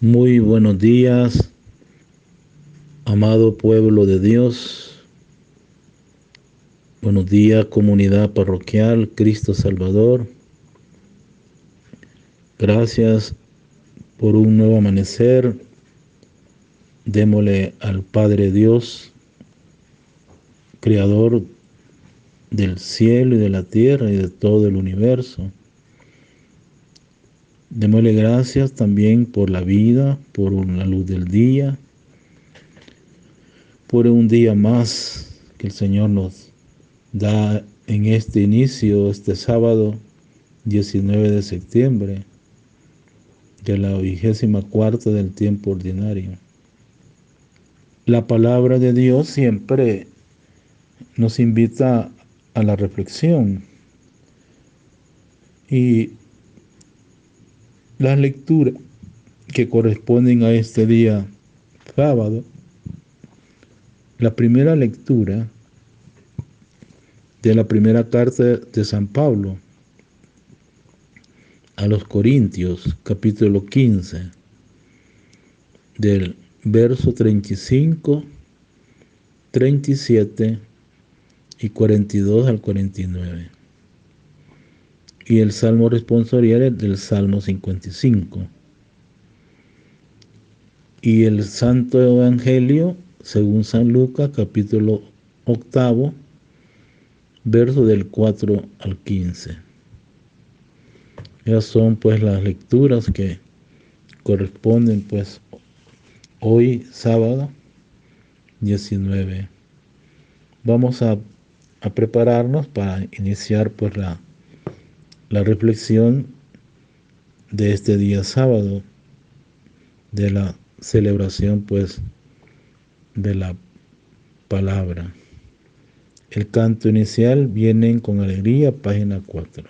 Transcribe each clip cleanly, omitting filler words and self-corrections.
Muy buenos días, amado pueblo de Dios. Buenos días, comunidad parroquial Cristo Salvador. Gracias por un nuevo amanecer. Démosle al Padre Dios, Creador del cielo y de la tierra y de todo el universo. Démosle gracias también por la vida, por la luz del día, por un día más que el Señor nos da en este inicio, este sábado 19 de septiembre de la 24ª del tiempo ordinario. La palabra de Dios siempre nos invita a la reflexión y las lecturas que corresponden a este día sábado. La primera lectura de la primera carta de San Pablo a los Corintios, capítulo 15, del verso 35, 37 y 42 al 49. Y el salmo responsorial es del Salmo 55. Y el Santo Evangelio, según San Lucas, capítulo 8, verso del 4 al 15. Esas son pues las lecturas que corresponden pues hoy sábado 19. Vamos a prepararnos para iniciar pues la reflexión de este día sábado, de la celebración pues de la palabra. El canto inicial, Vienen con alegría, página 4.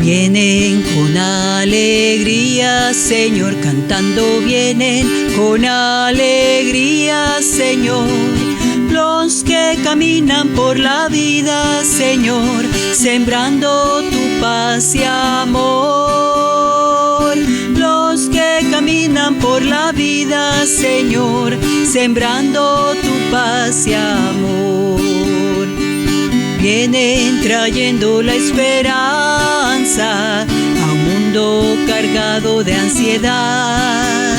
Vienen con alegría, Señor, cantando vienen con alegría, Señor. Los que caminan por la vida, Señor, sembrando tu paz y amor. Los que caminan por la vida, Señor, sembrando tu paz y amor. Vienen trayendo la esperanza a un mundo cargado de ansiedad,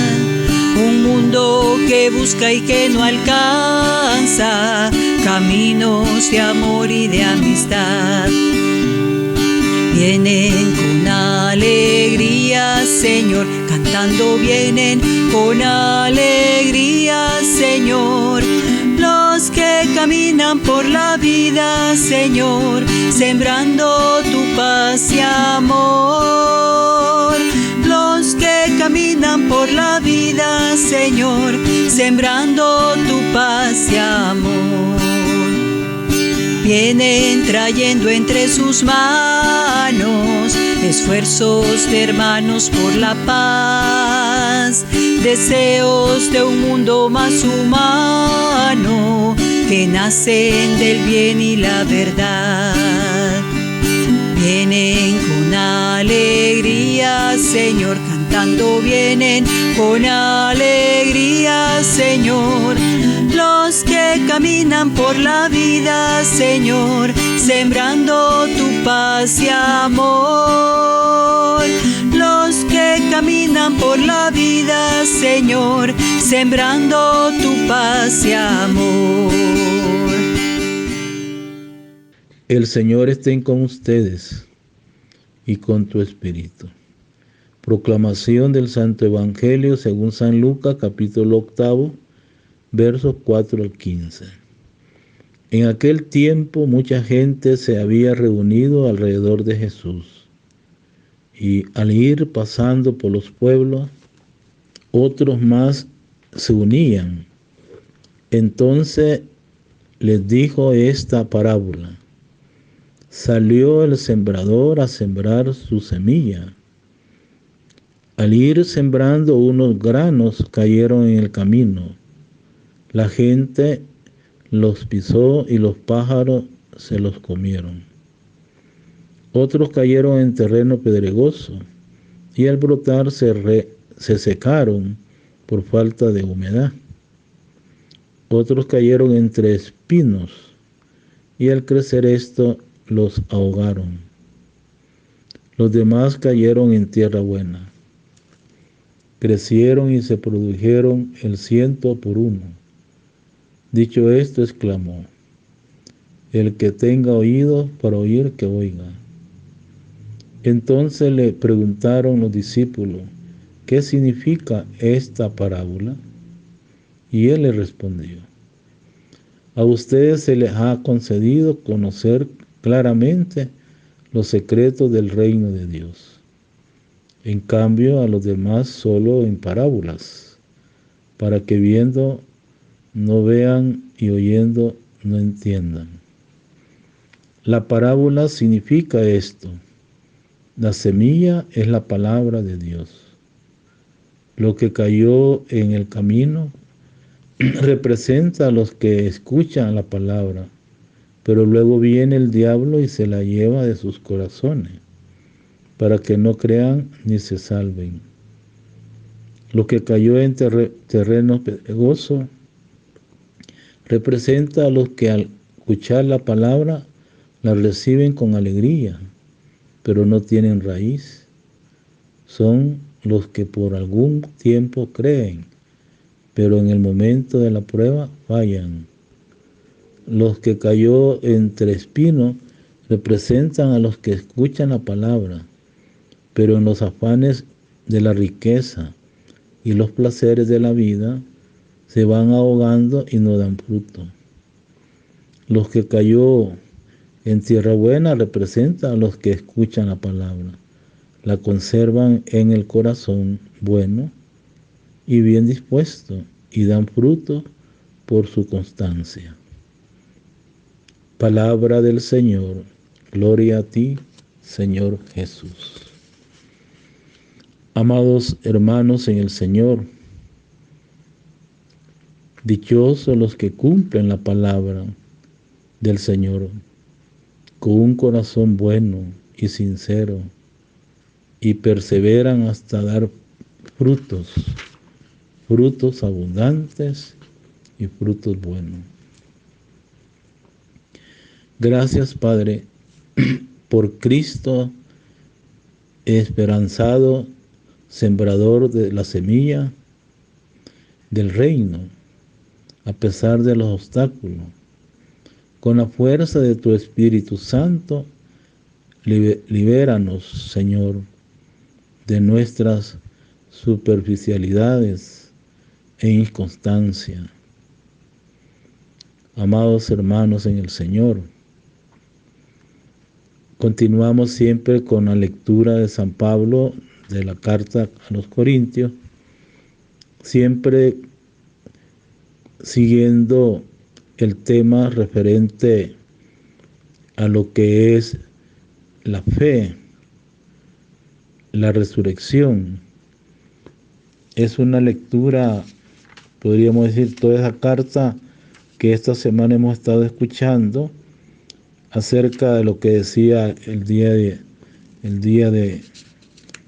un mundo que busca y que no alcanza caminos de amor y de amistad. Vienen con alegría, Señor, cantando vienen con alegría, Señor. Los que caminan por la vida, Señor, sembrando tu paz y amor. Los que caminan por la vida, Señor, sembrando tu paz y amor. Vienen trayendo entre sus manos esfuerzos de hermanos por la paz, deseos de un mundo más humano que nacen del bien y la verdad. Vienen con alegría, Señor, cantando vienen con alegría, Señor. Los que caminan por la vida, Señor, sembrando tu paz y amor. Los que caminan por la vida, Señor, sembrando tu paz y amor. El Señor esté con ustedes y con tu espíritu. Proclamación del Santo Evangelio según San Lucas, capítulo 8, versos 4 al 15. En aquel tiempo mucha gente se había reunido alrededor de Jesús, y al ir pasando por los pueblos, otros más se unían. Entonces les dijo esta parábola: salió el sembrador a sembrar su semilla. Al ir sembrando, unos granos cayeron en el camino. La gente los pisó y los pájaros se los comieron. Otros cayeron en terreno pedregoso y al brotar se secaron por falta de humedad. Otros cayeron entre espinos y al crecer esto los ahogaron. Los demás cayeron en tierra buena. Crecieron y se produjeron el 100 por 1. Dicho esto, exclamó: el que tenga oídos para oír, que oiga. Entonces le preguntaron los discípulos: ¿qué significa esta parábola? Y él les respondió: a ustedes se les ha concedido conocer claramente los secretos del reino de Dios. En cambio, a los demás solo en parábolas, para que viendo no vean y oyendo no entiendan. La parábola significa esto: la semilla es la palabra de Dios. Lo que cayó en el camino representa a los que escuchan la palabra, pero luego viene el diablo y se la lleva de sus corazones, para que no crean ni se salven. Lo que cayó en terreno pedregoso representa a los que al escuchar la palabra la reciben con alegría, pero no tienen raíz. Son los que por algún tiempo creen, pero en el momento de la prueba fallan. Los que cayó entre espinos representan a los que escuchan la palabra, pero en los afanes de la riqueza y los placeres de la vida se van ahogando y no dan fruto. Los que cayó en tierra buena representan a los que escuchan la palabra, la conservan en el corazón bueno y bien dispuesto, y dan fruto por su constancia. Palabra del Señor. Gloria a ti, Señor Jesús. Amados hermanos en el Señor, dichosos los que cumplen la palabra del Señor con un corazón bueno y sincero y perseveran hasta dar frutos abundantes y frutos buenos. Gracias, Padre, por Cristo esperanzado, sembrador de la semilla del reino, a pesar de los obstáculos. Con la fuerza de tu Espíritu Santo, libéranos, Señor, de nuestras superficialidades e inconstancia. Amados hermanos en el Señor, continuamos siempre con la lectura de San Pablo de la carta a los Corintios, siempre siguiendo el tema referente a lo que es la fe, la resurrección. Es una lectura, podríamos decir, toda esa carta que esta semana hemos estado escuchando acerca de lo que decía el día de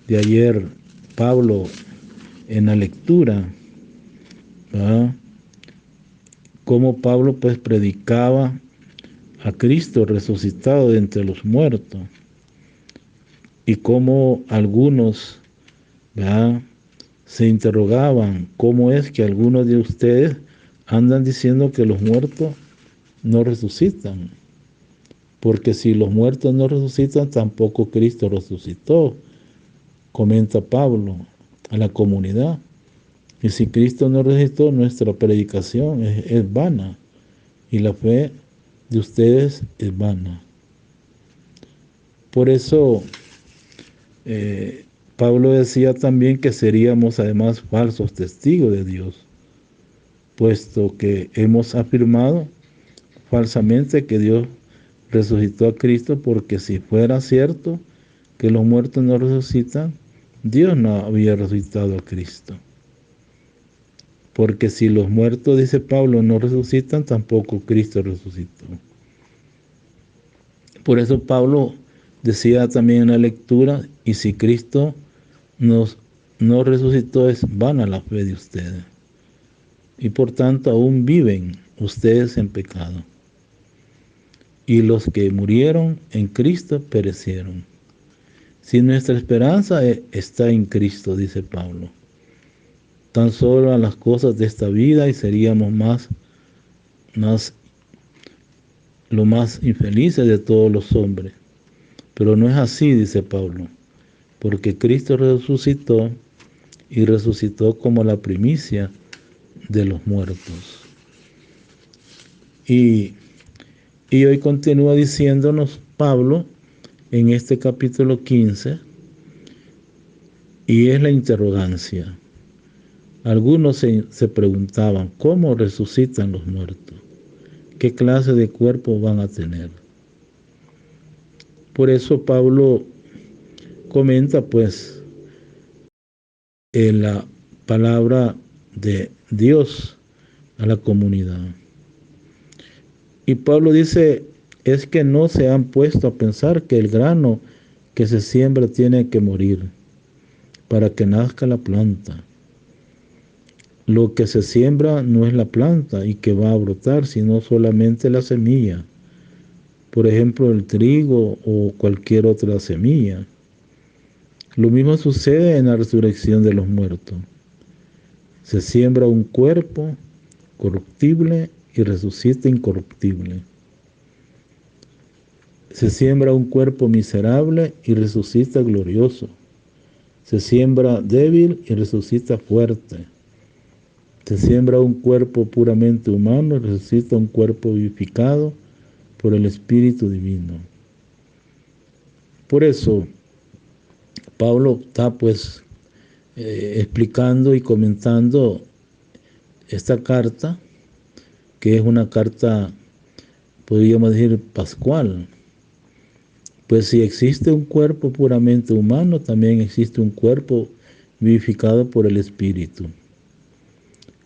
ayer Pablo en la lectura, ¿verdad? Cómo Pablo pues predicaba a Cristo resucitado de entre los muertos, y cómo algunos, ¿verdad?, se interrogaban: ¿cómo es que algunos de ustedes andan diciendo que los muertos no resucitan? Porque si los muertos no resucitan, tampoco Cristo resucitó, comenta Pablo a la comunidad. Y si Cristo no resucitó, nuestra predicación es vana, y la fe de ustedes es vana. Por eso Pablo decía también que seríamos además falsos testigos de Dios, puesto que hemos afirmado falsamente que Dios resucitó a Cristo, porque si fuera cierto que los muertos no resucitan, Dios no había resucitado a Cristo. Porque si los muertos, dice Pablo, no resucitan, tampoco Cristo resucitó. Por eso Pablo Decía también en la lectura, y si Cristo no resucitó, es vana la fe de ustedes. Y por tanto aún viven ustedes en pecado. Y los que murieron en Cristo perecieron. Si nuestra esperanza está en Cristo, dice Pablo, tan solo a las cosas de esta vida y seríamos lo más infelices de todos los hombres. Pero no es así, dice Pablo, porque Cristo resucitó y resucitó como la primicia de los muertos. Y hoy continúa diciéndonos Pablo en este capítulo 15, y es la interrogancia. Algunos se preguntaban, ¿cómo resucitan los muertos? ¿Qué clase de cuerpo van a tener? Por eso Pablo comenta pues en la palabra de Dios a la comunidad. Y Pablo dice, es que no se han puesto a pensar que el grano que se siembra tiene que morir para que nazca la planta. Lo que se siembra no es la planta y que va a brotar, sino solamente la semilla. Por ejemplo, el trigo o cualquier otra semilla. Lo mismo sucede en la resurrección de los muertos. Se siembra un cuerpo corruptible y resucita incorruptible. Se siembra un cuerpo miserable y resucita glorioso. Se siembra débil y resucita fuerte. Se siembra un cuerpo puramente humano y resucita un cuerpo vivificado por el Espíritu Divino. Por eso, Pablo está pues explicando y comentando esta carta, que es una carta, podríamos decir, pascual. Pues si existe un cuerpo puramente humano, también existe un cuerpo vivificado por el Espíritu.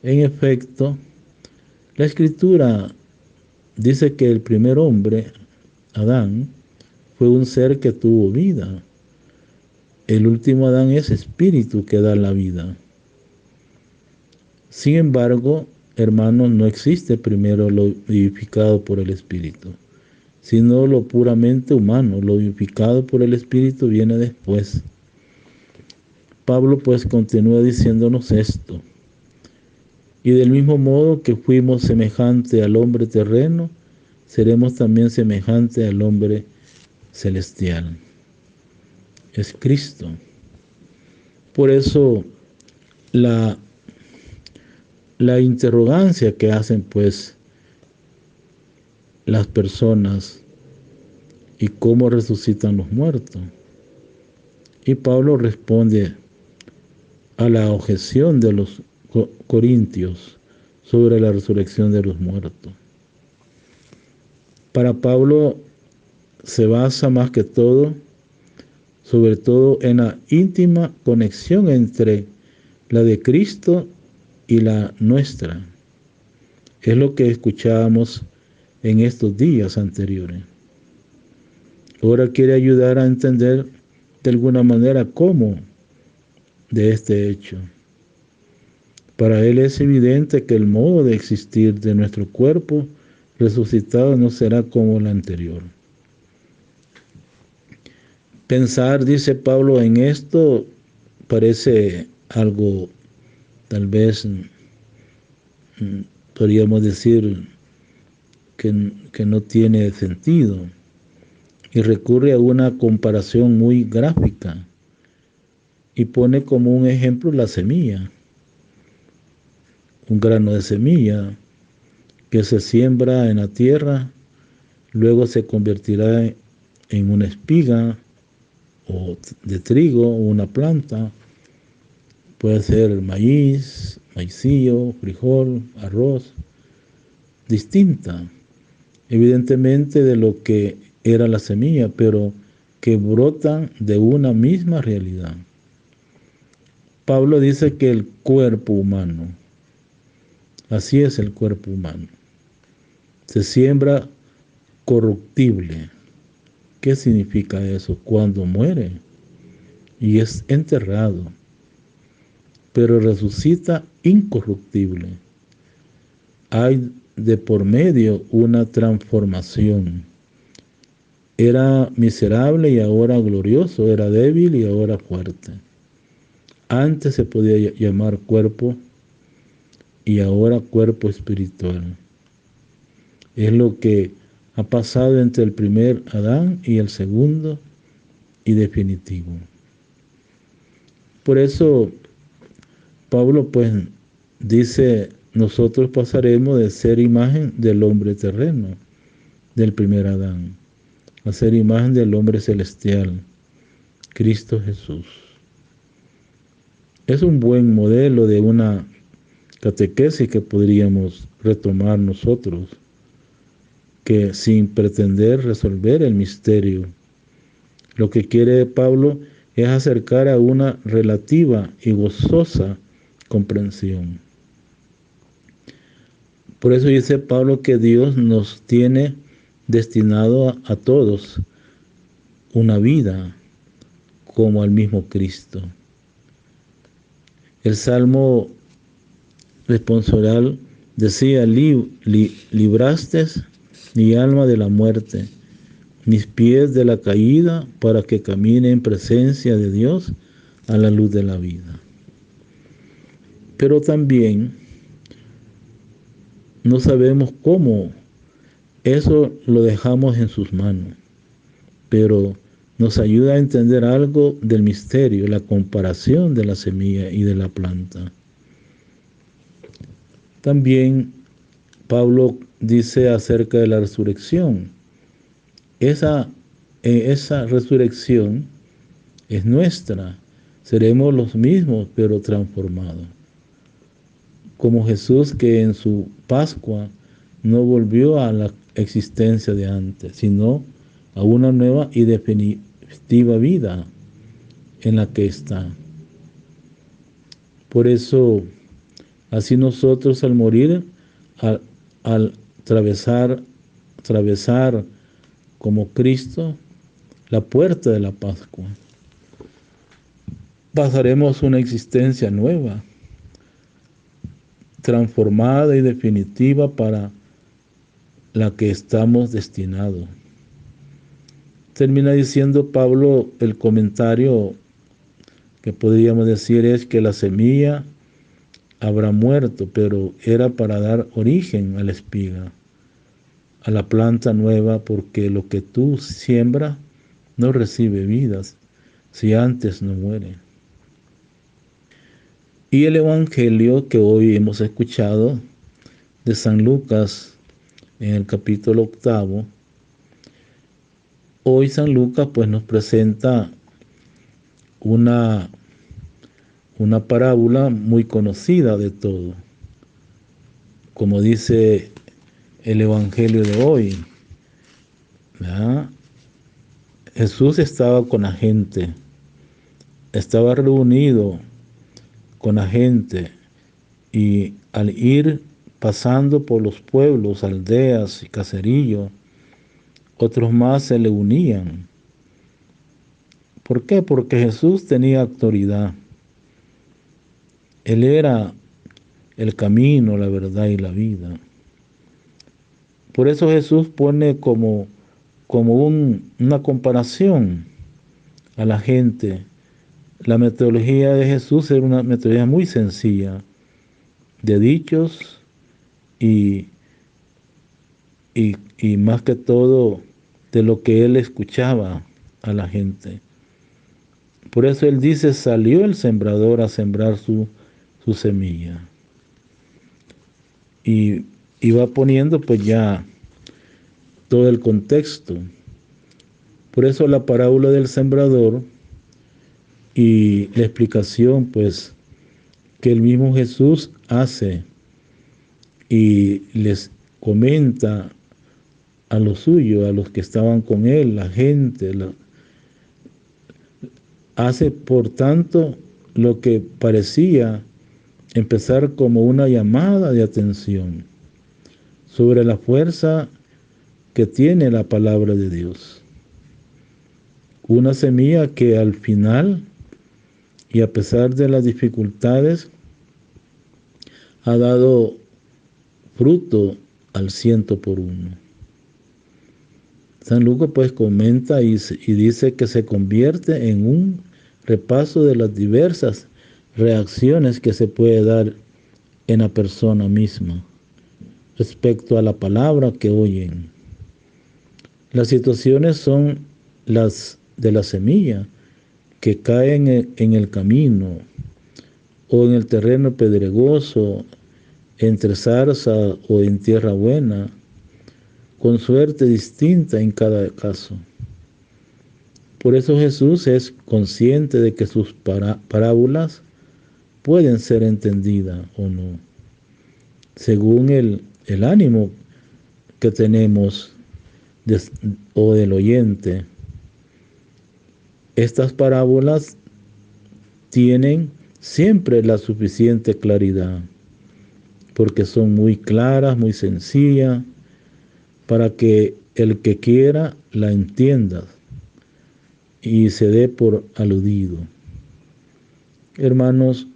En efecto, la Escritura dice que el primer hombre, Adán, fue un ser que tuvo vida. El último Adán es espíritu que da la vida. Sin embargo, hermanos, no existe primero lo vivificado por el Espíritu, sino lo puramente humano. Lo vivificado por el Espíritu viene después. Pablo pues continúa diciéndonos esto. Y del mismo modo que fuimos semejantes al hombre terreno, seremos también semejantes al hombre celestial. Es Cristo. Por eso la interrogancia que hacen pues las personas y cómo resucitan los muertos. Y Pablo responde a la objeción de los corintios sobre la resurrección de los muertos. Para Pablo se basa más que todo, sobre todo en la íntima conexión entre la de Cristo y la nuestra. Es lo que escuchábamos en estos días anteriores. Ahora quiere ayudar a entender de alguna manera cómo de este hecho. Para él es evidente que el modo de existir de nuestro cuerpo resucitado no será como el anterior. Pensar, dice Pablo, en esto parece algo, tal vez, podríamos decir, que no tiene sentido. Y recurre a una comparación muy gráfica y pone como un ejemplo la semilla. Un grano de semilla que se siembra en la tierra, luego se convertirá en una espiga o de trigo o una planta. Puede ser maíz, maicillo, frijol, arroz, distinta, evidentemente de lo que era la semilla, pero que brotan de una misma realidad. Pablo dice que el cuerpo humano, así es el cuerpo humano, se siembra corruptible ¿Qué significa eso? Cuando muere y es enterrado, pero resucita incorruptible. Hay de por medio una transformación. Era miserable y ahora glorioso, era débil y ahora fuerte. Antes se podía llamar cuerpo y ahora cuerpo espiritual. Es lo que ha pasado entre el primer Adán y el segundo y definitivo. Por eso Pablo pues dice, nosotros pasaremos de ser imagen del hombre terreno, del primer Adán, a ser imagen del hombre celestial, Cristo Jesús. Es un buen modelo de una catequesis que podríamos retomar nosotros, que sin pretender resolver el misterio, lo que quiere Pablo es acercar a una relativa y gozosa comprensión. Por eso dice Pablo que Dios nos tiene destinado a todos una vida como al mismo Cristo. El Salmo responsorial decía, libraste mi alma de la muerte, mis pies de la caída, para que camine en presencia de Dios a la luz de la vida. Pero también no sabemos cómo, eso lo dejamos en sus manos, pero nos ayuda a entender algo del misterio, la comparación de la semilla y de la planta. También Pablo dice acerca de la resurrección. Esa resurrección es nuestra. Seremos los mismos, pero transformados. Como Jesús, que en su Pascua no volvió a la existencia de antes, sino a una nueva y definitiva vida en la que está. Por eso, así nosotros al morir, al atravesar como Cristo la puerta de la Pascua, pasaremos una existencia nueva, transformada y definitiva para la que estamos destinados. Termina diciendo Pablo, el comentario que podríamos decir es que la semilla habrá muerto, pero era para dar origen a la espiga, a la planta nueva, porque lo que tú siembras no recibe vidas si antes no muere. Y el Evangelio que hoy hemos escuchado de San Lucas en el capítulo 8, hoy San Lucas pues nos presenta una parábola muy conocida de todo. Como dice el Evangelio de hoy, ¿verdad? Jesús estaba con la gente, estaba reunido con la gente, y al ir pasando por los pueblos, aldeas y caseríos, otros más se le unían. ¿Por qué? Porque Jesús tenía autoridad. Él era el camino, la verdad y la vida. Por eso Jesús pone como una comparación a la gente. La metodología de Jesús era una metodología muy sencilla, de dichos y más que todo de lo que él escuchaba a la gente. Por eso él dice, salió el sembrador a sembrar su semilla. Y va poniendo pues ya todo el contexto. Por eso la parábola del sembrador y la explicación pues que el mismo Jesús hace y les comenta a los suyos, a los que estaban con él, la gente, hace por tanto lo que parecía empezar como una llamada de atención sobre la fuerza que tiene la palabra de Dios. Una semilla que al final y a pesar de las dificultades ha dado fruto al 100%. San Lucas pues comenta y dice que se convierte en un repaso de las diversas reacciones que se puede dar en la persona misma respecto a la palabra que oyen. Las situaciones son las de la semilla que caen en el camino o en el terreno pedregoso, entre zarza o en tierra buena, con suerte distinta en cada caso. Por eso Jesús es consciente de que sus parábolas pueden ser entendidas o no, según el ánimo que tenemos o del oyente. Estas parábolas tienen siempre la suficiente claridad, porque son muy claras, muy sencillas, para que el que quiera la entienda y se dé por aludido. Hermanos,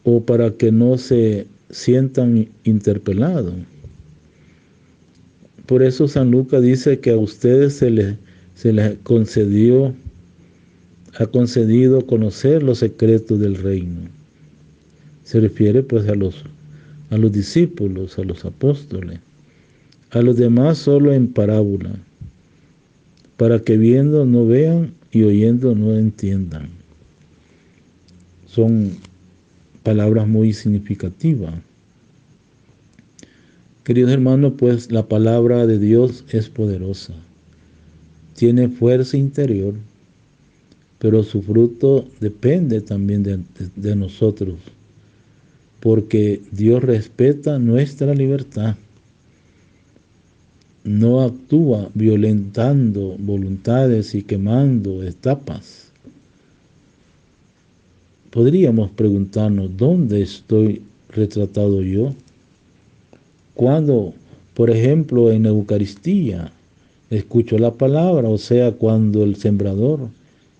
o para que no se sientan interpelados. Por eso San Lucas dice que a ustedes se les ha concedido conocer los secretos del reino. Se refiere pues a los discípulos, a los apóstoles. A los demás solo en parábola, para que viendo no vean y oyendo no entiendan. Son palabras muy significativas. Queridos hermanos, pues la palabra de Dios es poderosa, tiene fuerza interior, pero su fruto depende también de nosotros, porque Dios respeta nuestra libertad. No actúa violentando voluntades y quemando etapas. Podríamos preguntarnos, ¿dónde estoy retratado yo? Cuando, por ejemplo, en la Eucaristía, escucho la palabra, o sea, cuando el sembrador,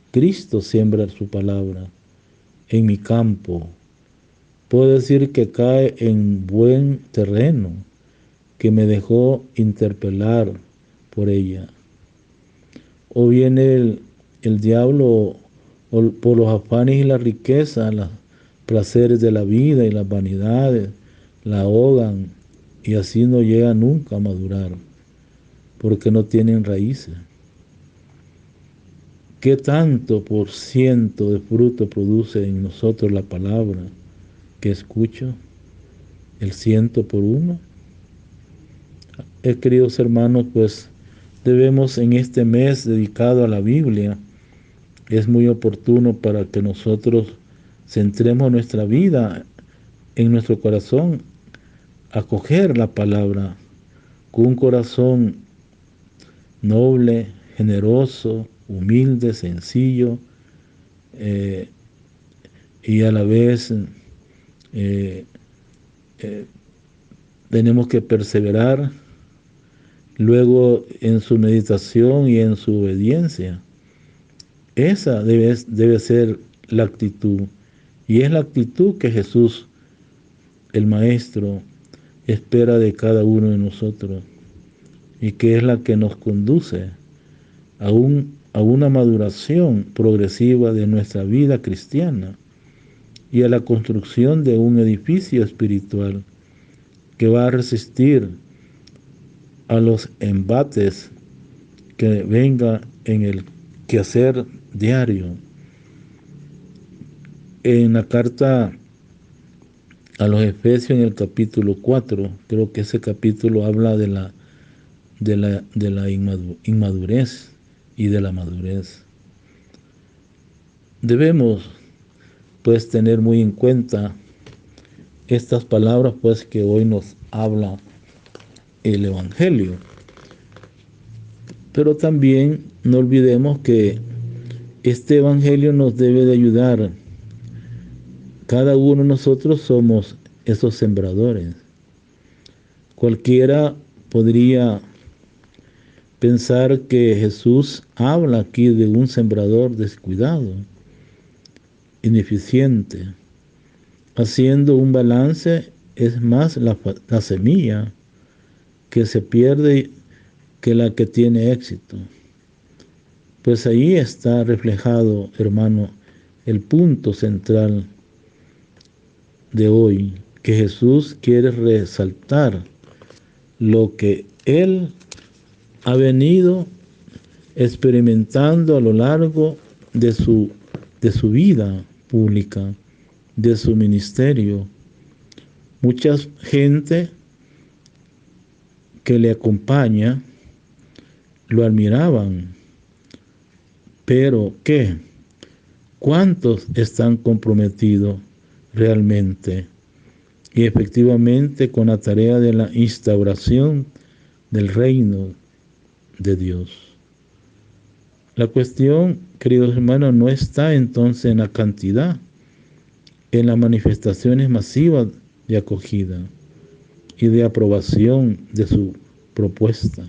Cristo, siembra su palabra en mi campo, puedo decir que cae en buen terreno, que me dejó interpelar por ella. O viene el diablo por los afanes y la riqueza, los placeres de la vida y las vanidades, la ahogan y así no llega nunca a madurar, porque no tienen raíces. ¿Qué tanto por ciento de fruto produce en nosotros la palabra que escucho? ¿El 100%? Queridos hermanos, pues debemos en este mes dedicado a la Biblia, es muy oportuno para que nosotros centremos nuestra vida en nuestro corazón, acoger la palabra con un corazón noble, generoso, humilde, sencillo, y a la vez tenemos que perseverar luego en su meditación y en su obediencia. Esa debe ser la actitud, y es la actitud que Jesús, el Maestro, espera de cada uno de nosotros, y que es la que nos conduce a una maduración progresiva de nuestra vida cristiana y a la construcción de un edificio espiritual que va a resistir a los embates que venga en el quehacer diario. En la carta a los Efesios, en el capítulo 4, creo que ese capítulo habla de la inmadurez y de la madurez. Debemos pues tener muy en cuenta estas palabras pues que hoy nos habla el Evangelio. Pero también no olvidemos que este Evangelio nos debe de ayudar. Cada uno de nosotros somos esos sembradores. Cualquiera podría pensar que Jesús habla aquí de un sembrador descuidado, ineficiente. Haciendo un balance, es más la semilla que se pierde que la que tiene éxito. Pues ahí está reflejado, hermano, el punto central de hoy, que Jesús quiere resaltar lo que Él ha venido experimentando a lo largo de su vida pública, de su ministerio. Mucha gente que le acompaña lo admiraban, pero ¿qué? ¿Cuántos están comprometidos realmente y efectivamente con la tarea de la instauración del reino de Dios? La cuestión, queridos hermanos, no está entonces en la cantidad, en las manifestaciones masivas de acogida y de aprobación de su propuesta.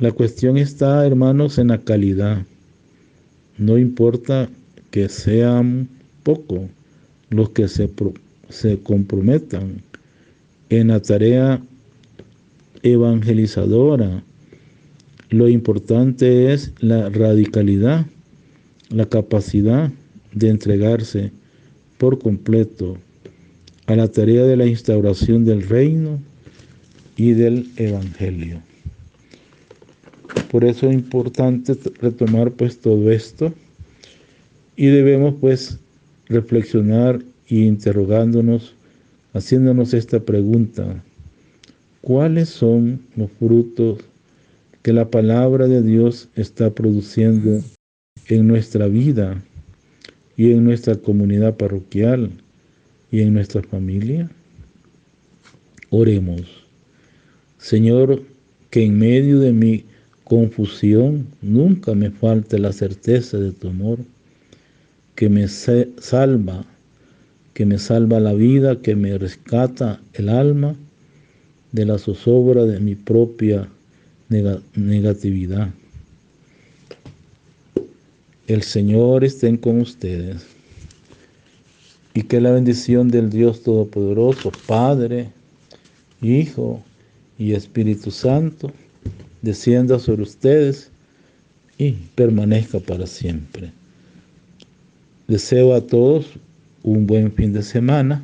La cuestión está, hermanos, en la calidad. No importa que sean pocos los que se comprometan en la tarea evangelizadora. Lo importante es la radicalidad, la capacidad de entregarse por completo a la tarea de la instauración del reino y del evangelio. Por eso es importante retomar pues todo esto y debemos pues reflexionar y interrogándonos, haciéndonos esta pregunta: ¿cuáles son los frutos que la palabra de Dios está produciendo en nuestra vida y en nuestra comunidad parroquial y en nuestra familia? Oremos. Señor, que en medio de mi confusión nunca me falte la certeza de tu amor, que me salva la vida, que me rescata el alma de la zozobra de mi propia negatividad. El Señor esté con ustedes y que la bendición del Dios Todopoderoso, Padre, Hijo y Espíritu Santo, descienda sobre ustedes y permanezca para siempre. Deseo a todos un buen fin de semana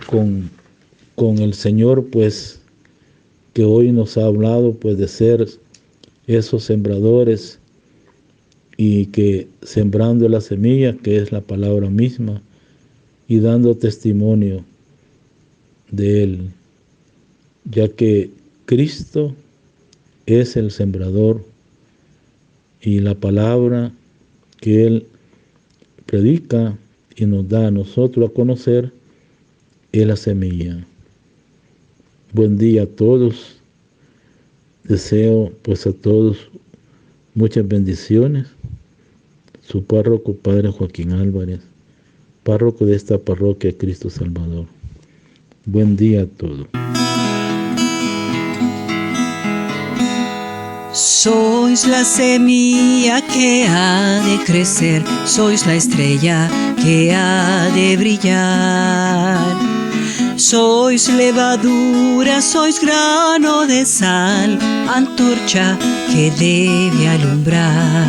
con el Señor, pues, que hoy nos ha hablado, pues, de ser esos sembradores y que sembrando la semilla, que es la palabra misma, y dando testimonio de Él, ya que Cristo es el sembrador y la palabra que Él predica y nos da a nosotros a conocer es la semilla. Buen día a todos. Deseo pues a todos muchas bendiciones. Su párroco, Padre Joaquín Álvarez, párroco de esta parroquia Cristo Salvador. Buen día a todos. Sois la semilla que ha de crecer, sois la estrella que ha de brillar. Sois levadura, sois grano de sal, antorcha que debe alumbrar.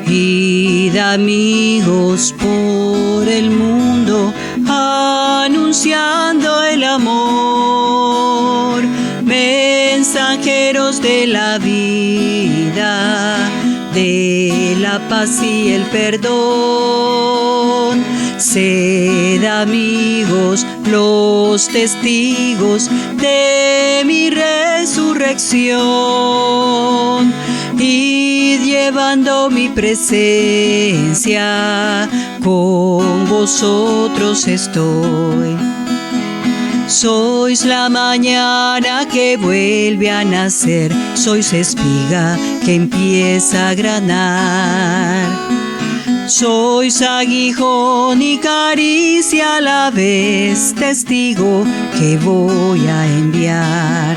Id, amigos, por el mundo, anunciando el amor. Mensajeros de la vida, de la paz y el perdón. Sed, amigos, los testigos de mi resurrección. Y llevando mi presencia, con vosotros estoy. Sois la mañana que vuelve a nacer, sois espiga que empieza a granar. Sois aguijón y caricia a la vez, testigo que voy a enviar.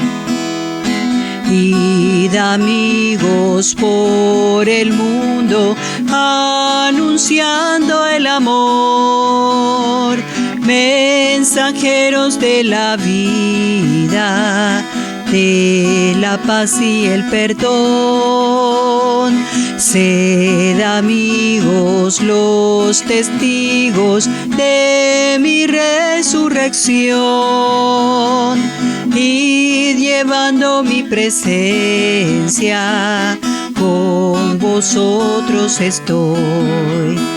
Id amigos por el mundo, anunciando el amor, mensajeros de la vida, de la paz y el perdón. Sed amigos los testigos de mi resurrección, y llevando mi presencia, con vosotros estoy.